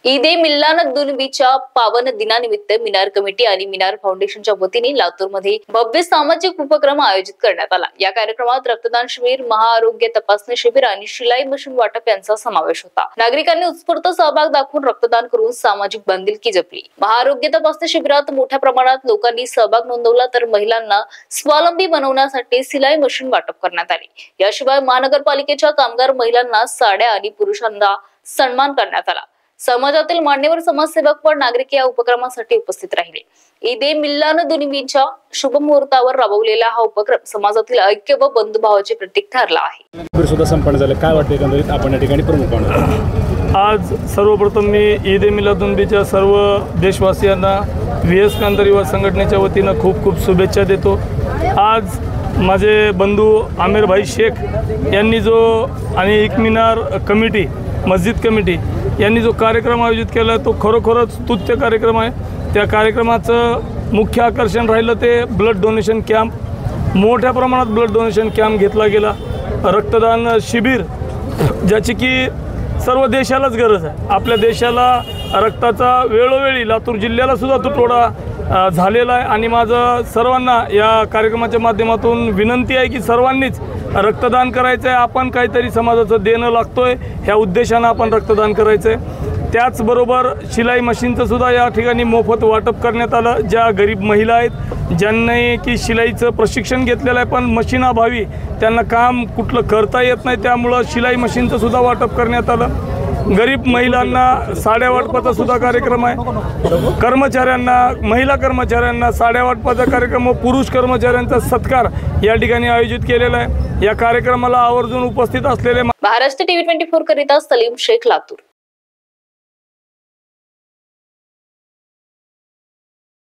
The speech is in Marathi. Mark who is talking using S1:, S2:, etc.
S1: ईद-ए-मिलादुन्नबीच्या पावन दिनानिमित्त मिनार कमिटी आणि मिनार फाउंडेशनच्या वतीने लातूरमध्ये भव्य सामाजिक उपक्रम आयोजित करण्यात आला। या कार्यक्रमात रक्तदान शिबिर, महाआरोग्य तपासणी शिबिर आणि शिलाई मशीन वाटप यांचा समावेश होता। नागरिकांनी उत्स्फूर्त सहभाग दाखवून रक्तदान करून सामाजिक बांधिलकी जपली। महाआरोग्य तपासणी शिबिरात मोठ्या प्रमाणात लोकांनी सहभाग नोंदवला, तर महिलांना स्वावलंबी बनवण्यासाठी शिलाई मशीन वाटप करण्यात आले। याशिवाय महानगरपालिकेच्या कामगार महिलांना साड्या आणि पुरुषांना सन्मान करण्यात आला। समाजातील मान्यवर समाजसेवक व नागरिक या उपक्रमासाठी उपस्थित राहिले। ईद-ए-मिलादुन्नबीच्या शुभ मुहूर्तावर राबवलेला हा उपक्रम समाजातील ऐक्य व बंधुभावाचे प्रतीक ठरला आहे।
S2: सुद्धा संपन्न झाले, काय वाटते एकंदरीत आपण या ठिकाणी प्रमुख पाहुणे?
S3: आज सर्वप्रथम मी ईद-ए-मिलादुन्नबीच्या सर्व देशवासियांना VS कांतार युवा संघटनेच्या वतीनं खूप खूप शुभेच्छा देतो। आज माझे बंधू आमिर भाई शेख यांनी जो आणि एक मिनार कमिटी, मस्जिद कमिटी यांनी जो कार्यक्रम आयोजित केला तो खरोखरच स्तुत्य कार्यक्रम आहे। त्या कार्यक्रमाचं मुख्य आकर्षण राहिलं ते ब्लड डोनेशन कॅम्प। मोठ्या प्रमाणात ब्लड डोनेशन कॅम्प घेतला गेला। रक्तदान शिबिर, ज्याची की सर्व देशालाच गरज आहे। आपल्या देशाला रक्ताचा वेळोवेळी लातूर जिल्ह्याला सुद्धा तुटवडा झालेला आहे आणि माझं सर्वांना या कार्यक्रमाच्या माध्यमातून विनंती आहे की सर्वांनीच रक्तदान करायचं आहे। आपण काहीतरी समाजाचं देणं लागतोय, ह्या उद्देशानं आपण रक्तदान करायचं आहे। त्याचबरोबर शिलाई मशीनचं सुद्धा या ठिकाणी मोफत वाटप करण्यात आलं। ज्या गरीब महिला आहेत, ज्यांनी की शिलाईचं प्रशिक्षण घेतलेलं आहे पण मशीनाभावी त्यांना काम कुठलं करता येत नाही, त्यामुळं शिलाई मशीनचं सुद्धा वाटप करण्यात आलं। गरीब महिलांना साड्या वाटपाचा सुद्धा कार्यक्रम आहे। कर्मचाऱ्यांना, महिला कर्मचाऱ्यांना साड्या वाटपाचा कार्यक्रम व पुरुष कर्मचाऱ्यांचा सत्कार या ठिकाणी आयोजित केलेला आहे। या कार्यक्रमाला आवर्जून उपस्थित असलेले
S1: महाराष्ट्र TV 24 करिता सलीम शेख, लातूर।